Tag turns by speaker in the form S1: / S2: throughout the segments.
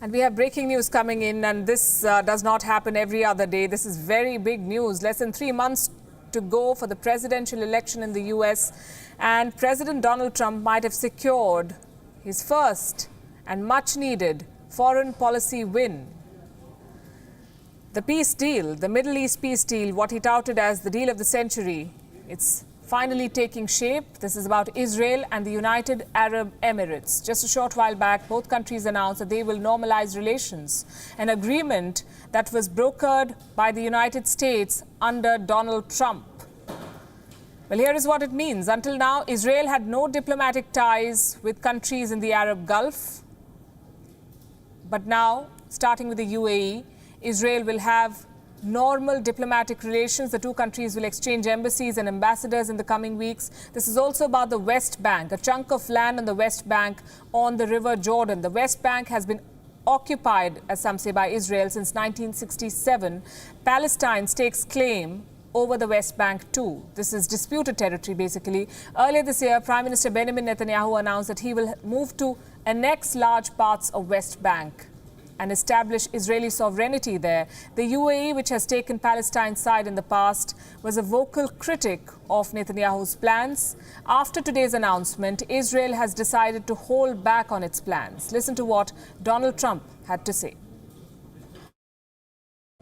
S1: And we have breaking news coming in, and this does not happen every other day. This is very big news. Less than 3 months to go for the presidential election in the US, and President Donald Trump might have secured his first and much needed foreign policy win. The peace deal, the Middle East peace deal, what he touted as the deal of the century, it's finally taking shape. This is about Israel and the United Arab Emirates. Just a short while back, both countries announced that they will normalize relations, an agreement that was brokered by the United States under Donald Trump. Well, here is what it means. Until now, Israel had no diplomatic ties with countries in the Arab Gulf. But now, starting with the UAE, Israel will have normal diplomatic relations. The two countries will exchange embassies and ambassadors in the coming weeks. This is also about the West Bank, a chunk of land on the West Bank on the River Jordan. The West Bank has been occupied, as some say, by Israel since 1967. Palestine stakes claim over the West Bank too. This is disputed territory, basically. Earlier this year, Prime Minister Benjamin Netanyahu announced that he will move to annex large parts of West Bank and establish Israeli sovereignty there. The UAE, which has taken Palestine's side in the past, was a vocal critic of Netanyahu's plans. After today's announcement, Israel has decided to hold back on its plans. Listen to what Donald Trump had to say.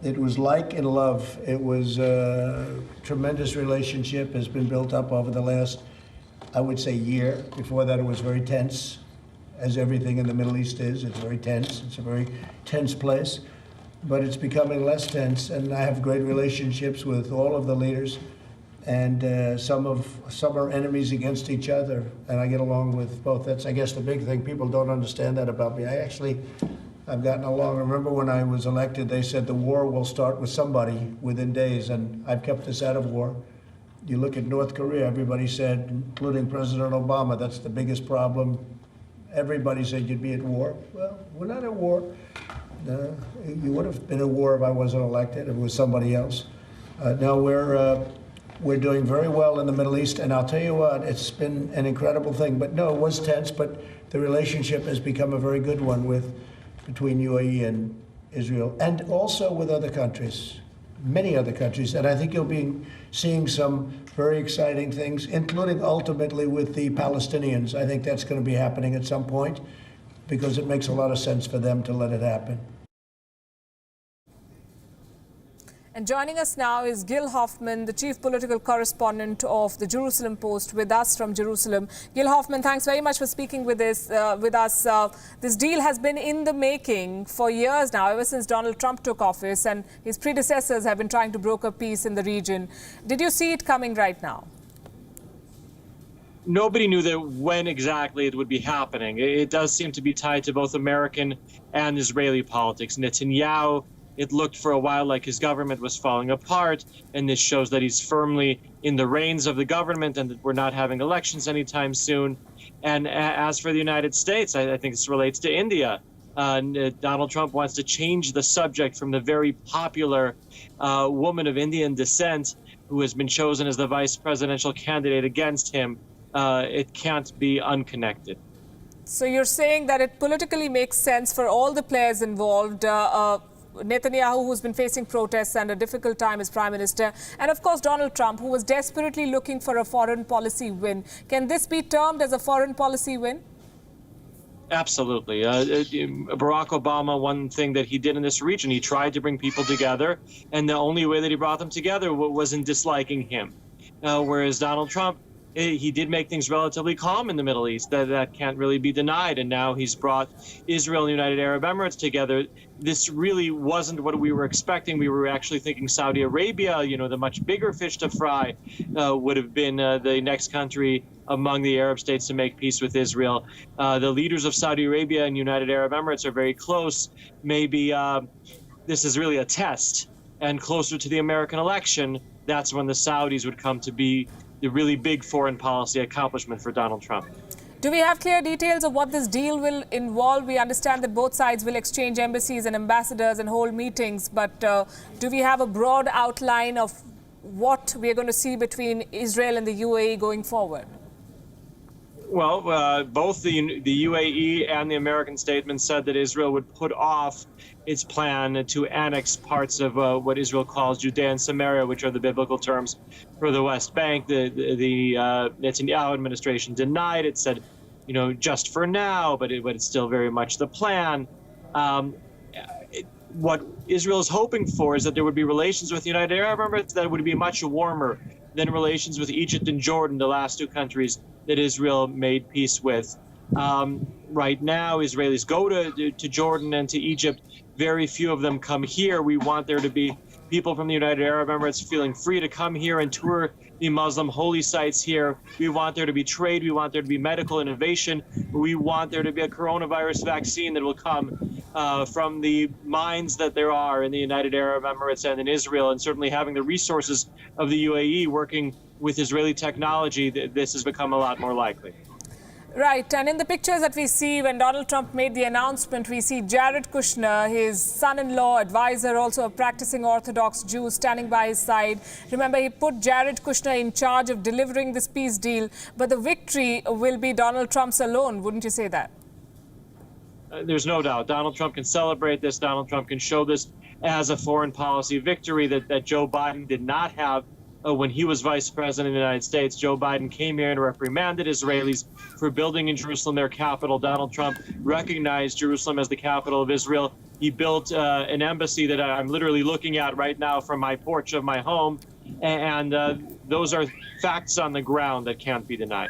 S2: It was like in love. It was a tremendous relationship, has been built up over the last, I would say, year. Before that, it was very tense, as everything in the Middle East is. It's very tense. It's a very tense place. But it's becoming less tense, and I have great relationships with all of the leaders. And some are enemies against each other, and I get along with both. That's, I guess, the big thing. People don't understand that about me. I've gotten along. Remember when I was elected, they said the war will start with somebody within days, and I've kept us out of war. You look at North Korea, everybody said, including President Obama, that's the biggest problem. Everybody said you'd be at war. Well, we're not at war. You would have been at war if I wasn't elected, if it was somebody else. No, we're doing very well in the Middle East, and I'll tell you what, it's been an incredible thing. But no, it was tense, but the relationship has become a very good one between UAE and Israel, and also with other countries, many other countries. And I think you'll be seeing some very exciting things, including ultimately with the Palestinians. I think that's going to be happening at some point because it makes a lot of sense for them to let it happen.
S1: And joining us now is Gil Hoffman, the chief political correspondent of the Jerusalem Post, with us from Jerusalem. Gil Hoffman, thanks very much for speaking with us. This deal has been in the making for years now, ever since Donald Trump took office, and his predecessors have been trying to broker peace in the region. Did you see it coming right now?
S3: Nobody knew that when exactly it would be happening. It does seem to be tied to both American and Israeli politics. Netanyahu, it looked for a while like his government was falling apart, and this shows that he's firmly in the reins of the government and that we're not having elections anytime soon. And as for the United States, I think this relates to India. Donald Trump wants to change the subject from the very popular woman of Indian descent who has been chosen as the vice presidential candidate against him. It can't be unconnected.
S1: So you're saying that it politically makes sense for all the players involved, Netanyahu, who's been facing protests and a difficult time as prime minister, and of course Donald Trump, who was desperately looking for a foreign policy win. Can this be termed as a foreign policy win?
S3: Absolutely. Barack Obama, one thing that he did in this region, he tried to bring people together, and the only way that he brought them together was in disliking him. Whereas Donald Trump, he did make things relatively calm in the Middle East. That can't really be denied. And now he's brought Israel and the United Arab Emirates together. This really wasn't what we were expecting. We were actually thinking Saudi Arabia, the much bigger fish to fry, would have been the next country among the Arab states to make peace with Israel. The leaders of Saudi Arabia and United Arab Emirates are very close. Maybe this is really a test. And closer to the American election, that's when the Saudis would come to be the really big foreign policy accomplishment for Donald Trump.
S1: Do we have clear details of what this deal will involve? We understand that both sides will exchange embassies and ambassadors and hold meetings, but do we have a broad outline of what we are going to see between Israel and the UAE going forward?
S3: Well, both the UAE and the American statement said that Israel would put off its plan to annex parts of what Israel calls Judea and Samaria, which are the biblical terms for the West Bank. The Netanyahu administration denied it, said, just for now, but it's still very much the plan. What Israel is hoping for is that there would be relations with the United Arab Emirates that would be much warmer than relations with Egypt and Jordan, the last two countries that Israel made peace with. Right now, Israelis go to Jordan and to Egypt. Very few of them come here. We want there to be people from the United Arab Emirates feeling free to come here and tour the Muslim holy sites here. We want there to be trade. We want there to be medical innovation. We want there to be a coronavirus vaccine that will come from the mines that there are in the United Arab Emirates and in Israel, and certainly having the resources of the UAE working with Israeli technology, this has become a lot more likely.
S1: Right, and in the pictures that we see when Donald Trump made the announcement, we see Jared Kushner, his son-in-law, advisor, also a practicing Orthodox Jew, standing by his side. Remember, he put Jared Kushner in charge of delivering this peace deal, but the victory will be Donald Trump's alone, wouldn't you say that?
S3: There's no doubt. Donald Trump can celebrate this. Donald Trump can show this as a foreign policy victory that Joe Biden did not have when he was vice president of the United States. Joe Biden came here and reprimanded Israelis for building in Jerusalem their capital. Donald Trump recognized Jerusalem as the capital of Israel. He built an embassy that I'm literally looking at right now from my porch of my home. And those are facts on the ground that can't be denied.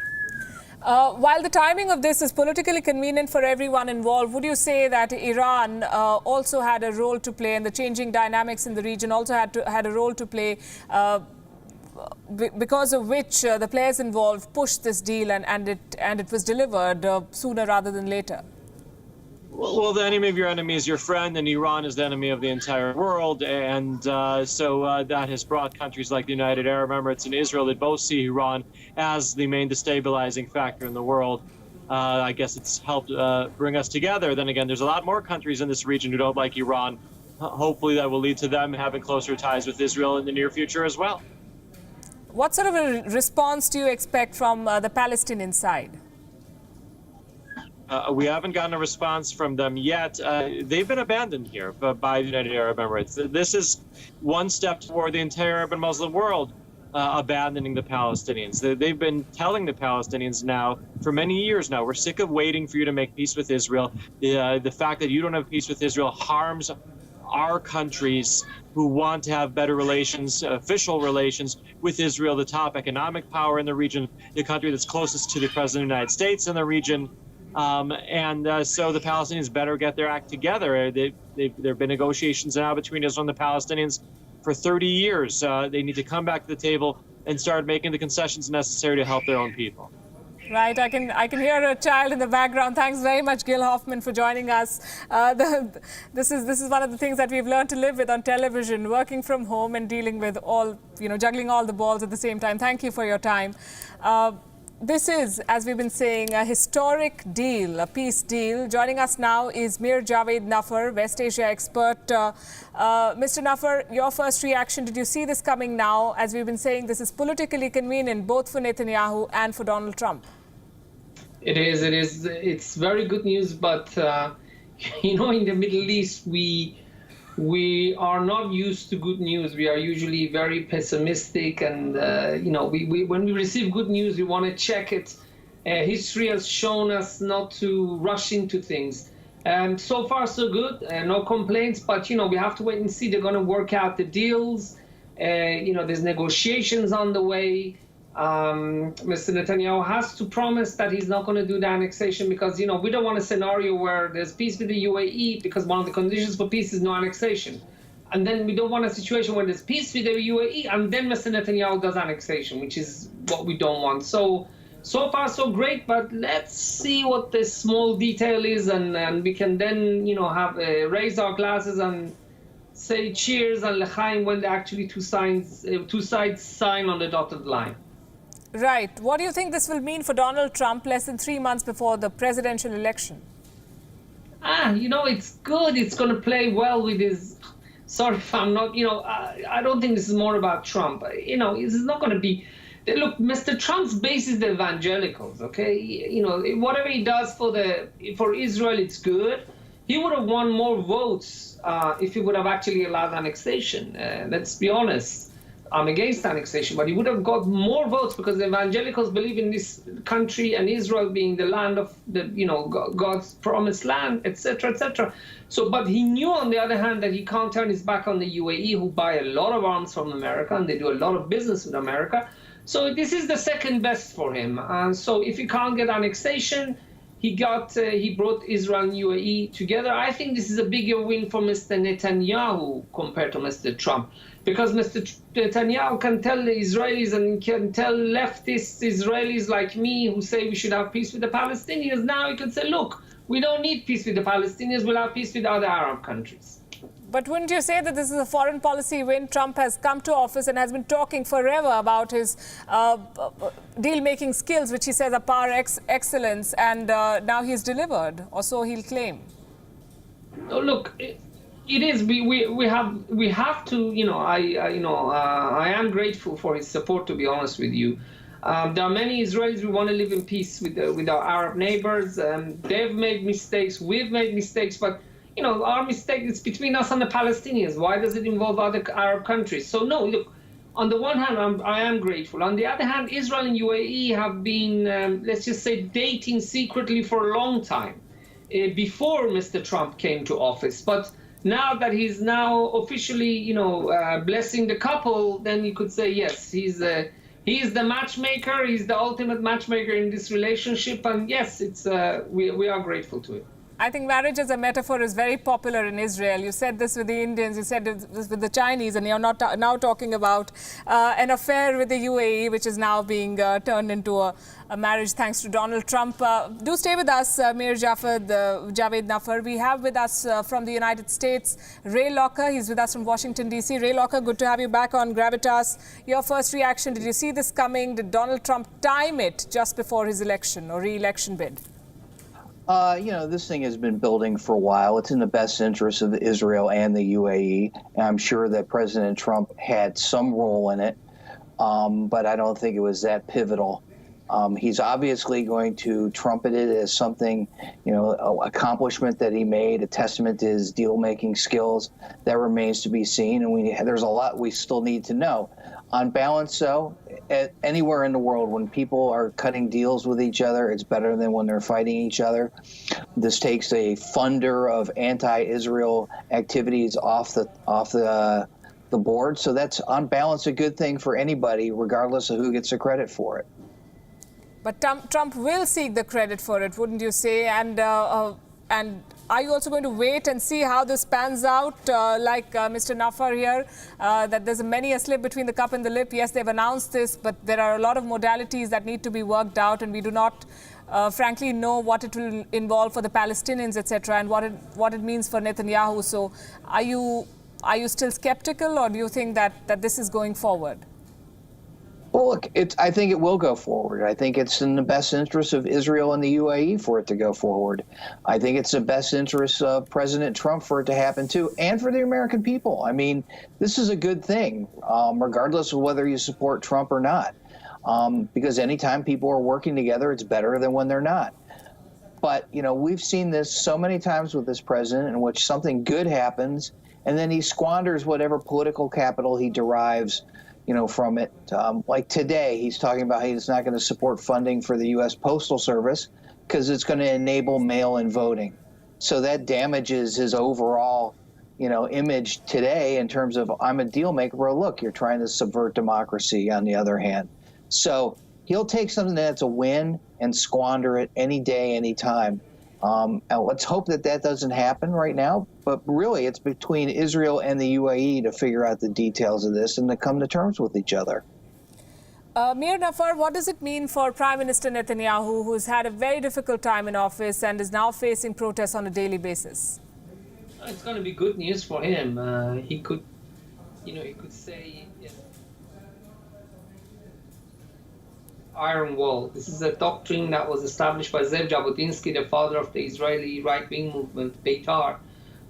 S1: While the timing of this is politically convenient for everyone involved, would you say that Iran also had a role to play, and the changing dynamics in the region also had a role to play, because of which the players involved pushed this deal and it was delivered sooner rather than later?
S3: Well, the enemy of your enemy is your friend, and Iran is the enemy of the entire world. And so that has brought countries like the United Arab Emirates and Israel that both see Iran as the main destabilizing factor in the world. I guess it's helped bring us together. Then again, there's a lot more countries in this region who don't like Iran. Hopefully that will lead to them having closer ties with Israel in the near future as well.
S1: What sort of a response do you expect from the Palestinian side?
S3: We haven't gotten a response from them yet. They've been abandoned here by the United Arab Emirates. This is one step toward the entire Arab and Muslim world abandoning the Palestinians. They've been telling the Palestinians now for many years now, we're sick of waiting for you to make peace with Israel. The fact that you don't have peace with Israel harms our countries who want to have better relations, official relations with Israel, the top economic power in the region, the country that's closest to the President of the United States in the region. So the Palestinians better get their act together. There have been negotiations now between Israel and the Palestinians for 30 years. They need to come back to the table and start making the concessions necessary to help their own people.
S1: Right, I can hear a child in the background. Thanks very much, Gil Hoffman, for joining us. This is one of the things that we've learned to live with on television, working from home and dealing with juggling all the balls at the same time. Thank you for your time. This is, as we've been saying, a historic deal, a peace deal. Joining us now is Mir Javed Nafar, West Asia expert. Mr. Nafar, your first reaction, did you see this coming now? As we've been saying, this is politically convenient both for Netanyahu and for Donald Trump.
S4: It is. It's very good news, but in the Middle East, we are not used to good news. We are usually very pessimistic, and when we receive good news, we want to check it. History has shown us not to rush into things. So far, so good. No complaints, but we have to wait and see. They're going to work out the deals. There's negotiations on the way. Mr. Netanyahu has to promise that he's not going to do the annexation because, we don't want a scenario where there's peace with the UAE because one of the conditions for peace is no annexation. And then we don't want a situation where there's peace with the UAE and then Mr. Netanyahu does annexation, which is what we don't want. So far, so great, but let's see what this small detail is and we can then, raise our glasses and say cheers and l'chaim when actually two sides sign on the dotted line.
S1: Right. What do you think this will mean for Donald Trump less than 3 months before the presidential election?
S4: It's good. It's going to play well with his... Sorry if I'm not, I don't think this is more about Trump. This is not going to be... Look, Mr. Trump's base is the evangelicals, okay? You know, whatever he does for Israel, it's good. He would have won more votes if he would have actually allowed annexation. Let's be honest. I'm against annexation, but he would have got more votes because the evangelicals believe in this country and Israel being the land of God's promised land, etc., etc. So, but he knew, on the other hand, that he can't turn his back on the UAE, who buy a lot of arms from America and they do a lot of business with America. So this is the second best for him. And so if he can't get annexation, he brought Israel and UAE together. I think this is a bigger win for Mr. Netanyahu compared to Mr. Trump, because Mr. Netanyahu can tell the Israelis and can tell leftist Israelis like me who say we should have peace with the Palestinians. Now he can say, look, we don't need peace with the Palestinians, we'll have peace with other Arab countries.
S1: But wouldn't you say that this is a foreign policy when Trump has come to office and has been talking forever about his deal-making skills, which he says are par excellence, and now he's delivered, or so he'll claim?
S4: Oh, look, it is. We have to. I am grateful for his support. To be honest with you, there are many Israelis who want to live in peace with our Arab neighbors. They've made mistakes. We've made mistakes, but our mistake is between us and the Palestinians. Why does it involve other Arab countries? So no, look, on the one hand, I am grateful. On the other hand, Israel and UAE have been, let's just say, dating secretly for a long time, before Mr. Trump came to office. But now that he's now officially, blessing the couple, then you could say, yes, he's the matchmaker. He's the ultimate matchmaker in this relationship. And yes, we are grateful to it.
S1: I think marriage as a metaphor is very popular in Israel. You said this with the Indians, you said this with the Chinese, and you're not now talking about an affair with the UAE, which is now being turned into a marriage thanks to Donald Trump. Do stay with us, Mir Javed Nafar. We have with us from the United States, Ray Locker. He's with us from Washington, D.C. Ray Locker, good to have you back on Gravitas. Your first reaction, did you see this coming? Did Donald Trump time it just before his election or re-election bid?
S5: This thing has been building for a while. It's in the best interest of Israel and the UAE. And I'm sure that President Trump had some role in it, but I don't think it was that pivotal. He's obviously going to trumpet it as something, an accomplishment that he made, a testament to his deal-making skills. That remains to be seen, and there's a lot we still need to know. On balance, though, anywhere in the world, when people are cutting deals with each other, it's better than when they're fighting each other. This takes a funder of anti-Israel activities off the board. So that's, on balance, a good thing for anybody, regardless of who gets the credit for it. But
S1: Trump will seek the credit for it, wouldn't you say? And are you also going to wait and see how this pans out, like Mr. Nafar here, that there's many a slip between the cup and the lip? Yes, they've announced this, but there are a lot of modalities that need to be worked out, and we do not, frankly, know what it will involve for the Palestinians, etc., and what it means for Netanyahu. So are you still skeptical, or do you think that this is going forward?
S5: Well, look, I think it will go forward. I think it's in the best interest of Israel and the UAE for it to go forward. I think it's the best interest of President Trump for it to happen, too, and for the American people. I mean, this is a good thing, regardless of whether you support Trump or not, because anytime people are working together, it's better than when they're not. But, we've seen this so many times with this president, in which something good happens, and then he squanders whatever political capital he derives from it. Like today, he's talking about he's not going to support funding for the U.S. Postal Service because it's going to enable mail-in voting. So that damages his overall, image today in terms of, I'm a deal maker. Well, look, you're trying to subvert democracy on the other hand. So he'll take something that's a win and squander it any day, any time. And let's hope that doesn't happen right now. But really, it's between Israel and the UAE to figure out the details of this and to come to terms with each other.
S1: Mir Nafar, what does it mean for Prime Minister Netanyahu, who's had a very difficult time in office and is now facing protests on a daily basis?
S4: It's going to be good news for him. He could say, Iron Wall. This is a doctrine that was established by Zev Jabotinsky, the father of the Israeli right-wing movement, Beitar,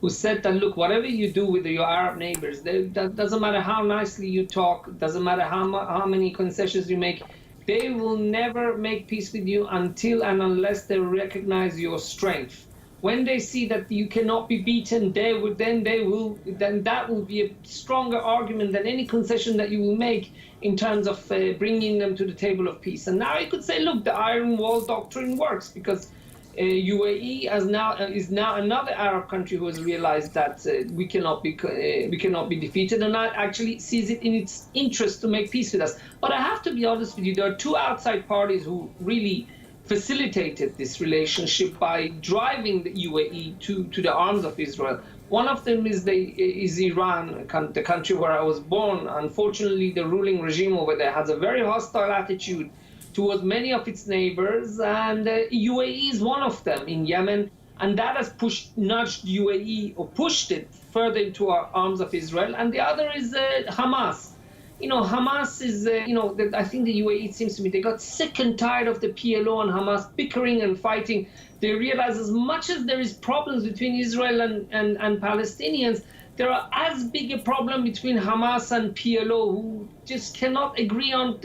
S4: who said that, look, whatever you do with your Arab neighbors, that doesn't matter how nicely you talk, doesn't matter how many concessions you make, they will never make peace with you until and unless they recognize your strength. When they see that you cannot be beaten, then that will be a stronger argument than any concession that you will make in terms of bringing them to the table of peace. And now you could say, look, the Iron Wall doctrine works because UAE is now another Arab country who has realized that we cannot be defeated, and that actually sees it in its interest to make peace with us. But I have to be honest with you, there are two outside parties who really facilitated this relationship by driving the UAE to the arms of Israel. One of them is Iran, the country where I was born. Unfortunately, the ruling regime over there has a very hostile attitude towards many of its neighbors, and UAE is one of them in Yemen, and that has nudged UAE or pushed it further into our arms of Israel. And the other is Hamas. Hamas is, I think the UAE, it seems to me, they got sick and tired of the PLO and Hamas bickering and fighting. They realize as much as there is problems between Israel and Palestinians, there are as big a problem between Hamas and PLO, who just cannot agree on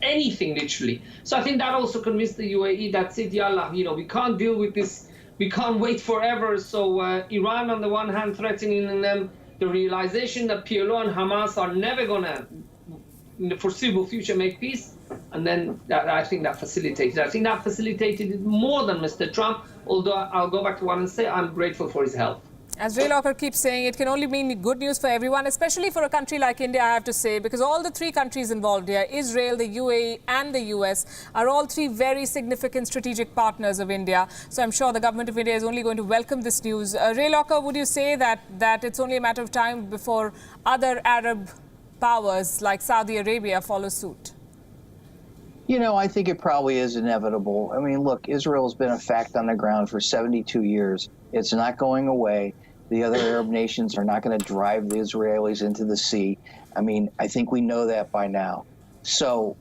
S4: anything, literally. So I think that also convinced the UAE that said, yallah, we can't deal with this, we can't wait forever. So Iran on the one hand threatening them, the realization that PLO and Hamas are never going to, in the foreseeable future, make peace. And then I think that facilitated. I think that facilitated it more than Mr. Trump, although I'll go back to one and say I'm grateful for his help.
S1: As Ray Locker keeps saying, it can only mean good news for everyone, especially for a country like India, I have to say, because all the three countries involved here, Israel, the UAE and the US, are all three very significant strategic partners of India. So I'm sure the government of India is only going to welcome this news. Ray Locker, would you say that it's only a matter of time before other Arab powers like Saudi Arabia follow suit?
S5: I think it probably is inevitable. I mean, look, Israel has been a fact on the ground for 72 years. It's not going away. The other Arab nations are not going to drive the Israelis into the sea. I mean, I think we know that by now. So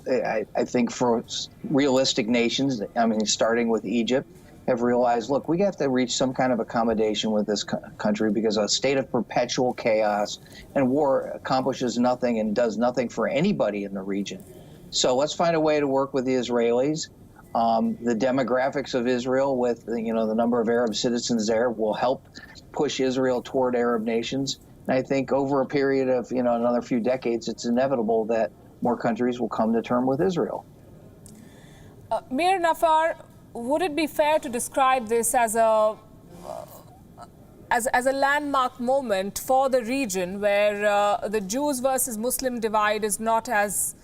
S5: I think for realistic nations, I mean, starting with Egypt, have realized, look, we have to reach some kind of accommodation with this country because a state of perpetual chaos and war accomplishes nothing and does nothing for anybody in the region. So let's find a way to work with the Israelis. The demographics of Israel with, the number of Arab citizens there will help push Israel toward Arab nations. And I think over a period of, another few decades, it's inevitable that more countries will come to terms with Israel.
S1: Mir Nafar, would it be fair to describe this as a landmark moment for the region where the Jews versus Muslim divide is not as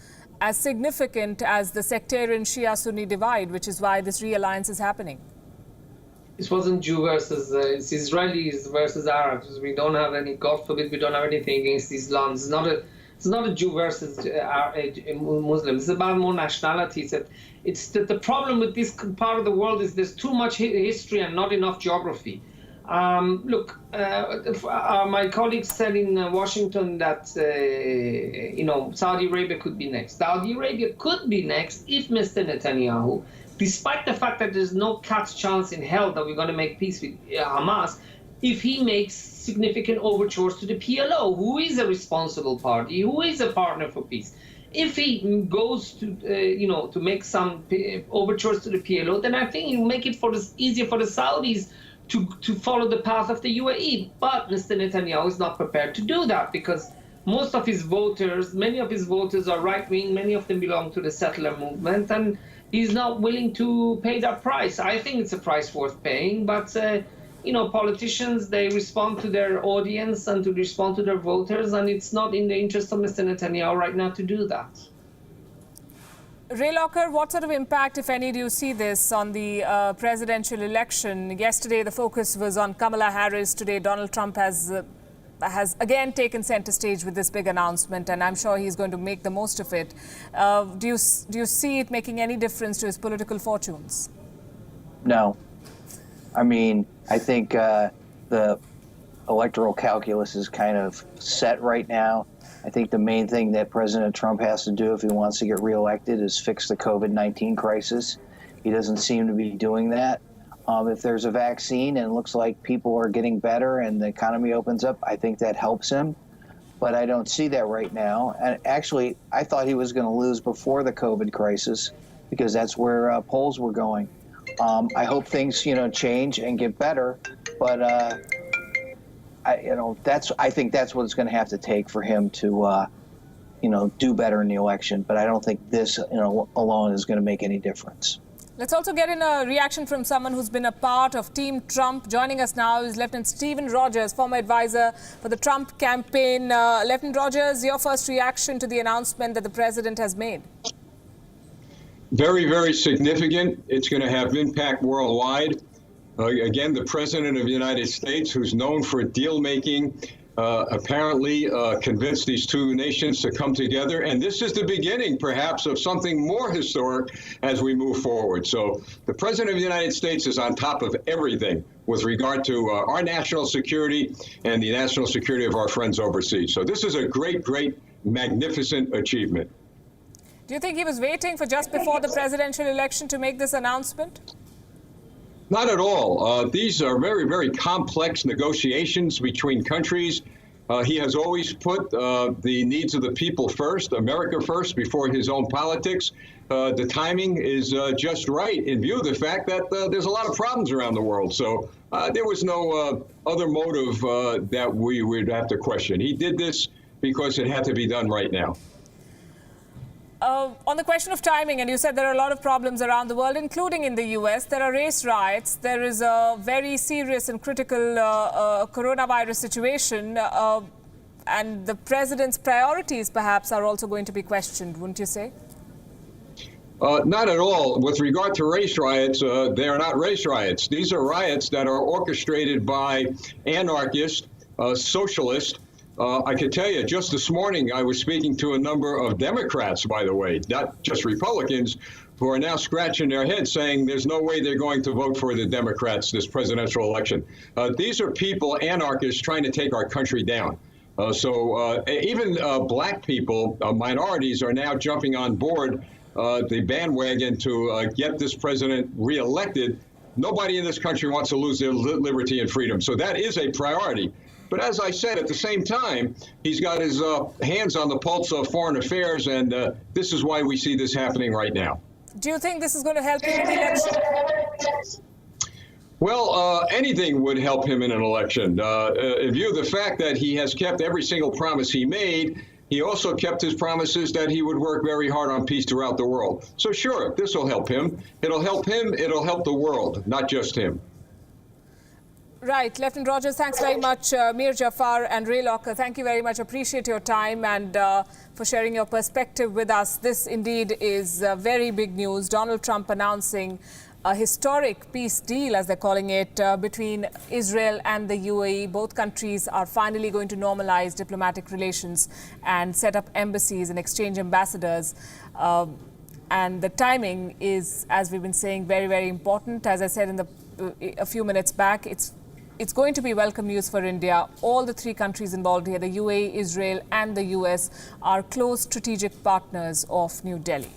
S1: significant as the sectarian Shia-Sunni divide, which is why this realliance is happening?
S4: It wasn't Jew versus, it's Israelis versus Arabs. We don't have any, God forbid, we don't have anything against Islam. It's not a Jew versus Muslim. It's about more nationalities. It's the problem with this part of the world is there's too much history and not enough geography. Look, my colleagues said in Washington that, Saudi Arabia could be next. Saudi Arabia could be next if Mr. Netanyahu, despite the fact that there's no cat's chance in hell that we're going to make peace with Hamas, if he makes significant overtures to the PLO, who is a responsible party, who is a partner for peace. If he goes to, to make some overtures to the PLO, then I think he'll make it easier for the Saudis to follow the path of the UAE. But Mr. Netanyahu is not prepared to do that because most of his voters, many of his voters are right-wing, many of them belong to the settler movement, and he's not willing to pay that price. I think it's a price worth paying, but, politicians, they respond to their audience and to respond to their voters, and it's not in the interest of Mr. Netanyahu right now to do that.
S1: Ray Locker, what sort of impact, if any, do you see this on the presidential election? Yesterday, the focus was on Kamala Harris. Today, Donald Trump has again taken center stage with this big announcement, and I'm sure he's going to make the most of it. Do you see it making any difference to his political fortunes?
S5: No. I mean, I think the electoral calculus is kind of set right now. I think the main thing that President Trump has to do if he wants to get reelected is fix the COVID-19 crisis. He doesn't seem to be doing that. If there's a vaccine and it looks like people are getting better and the economy opens up, I think that helps him. But I don't see that right now. And actually, I thought he was going to lose before the COVID crisis because that's where polls were going. I hope things, change and get better. But I think that's what it's going to have to take for him to, do better in the election. But I don't think this, alone is going to make any difference.
S1: Let's also get in a reaction from someone who's been a part of Team Trump. Joining us now is Lieutenant Stephen Rogers, former advisor for the Trump campaign. Lieutenant Rogers, your first reaction to the announcement that the president has made?
S6: Very, very significant. It's going to have impact worldwide. Again, the President of the United States, who's known for deal-making, apparently convinced these two nations to come together. And this is the beginning, perhaps, of something more historic as we move forward. So the President of the United States is on top of everything with regard to our national security and the national security of our friends overseas. So this is a great, great, magnificent achievement.
S1: Do you think he was waiting for just before the presidential election to make this announcement?
S6: Not at all. These are very, very complex negotiations between countries. He has always put the needs of the people first, America first, before his own politics. The timing is just right in view of the fact that there's a lot of problems around the world. So there was no other motive that we would have to question. He did this because it had to be done right now.
S1: On the question of timing, and you said there are a lot of problems around the world, including in the US. There are race riots. There is a very serious and critical coronavirus situation. And the president's priorities, perhaps, are also going to be questioned, wouldn't you say?
S6: Not at all. With regard to race riots, they are not race riots. These are riots that are orchestrated by anarchists, socialists. I could tell you, just this morning, I was speaking to a number of Democrats, by the way, not just Republicans, who are now scratching their heads saying there's no way they're going to vote for the Democrats this presidential election. These are people, anarchists, trying to take our country down. So even black people, minorities, are now jumping on board the bandwagon to get this president reelected. Nobody in this country wants to lose their liberty and freedom. So that is a priority. But as I said, at the same time, he's got his hands on the pulse of foreign affairs, and this is why we see this happening right now.
S1: Do you think this is going to help him in the election?
S6: Well, anything would help him in an election. In view of the fact that he has kept every single promise he made, he also kept his promises that he would work very hard on peace throughout the world. So sure, this will help him. It'll help him. It'll help the world, not just him.
S1: Right. Lieutenant Rogers, thanks very much. Mir Jafar and Ray Locker, thank you very much. Appreciate your time and for sharing your perspective with us. This indeed is very big news. Donald Trump announcing a historic peace deal, as they're calling it, between Israel and the UAE. Both countries are finally going to normalize diplomatic relations and set up embassies and exchange ambassadors. And the timing is, as we've been saying, very, very important. As I said a few minutes back, it's going to be welcome news for India. All the three countries involved here, the UAE, Israel and the US, are close strategic partners of New Delhi.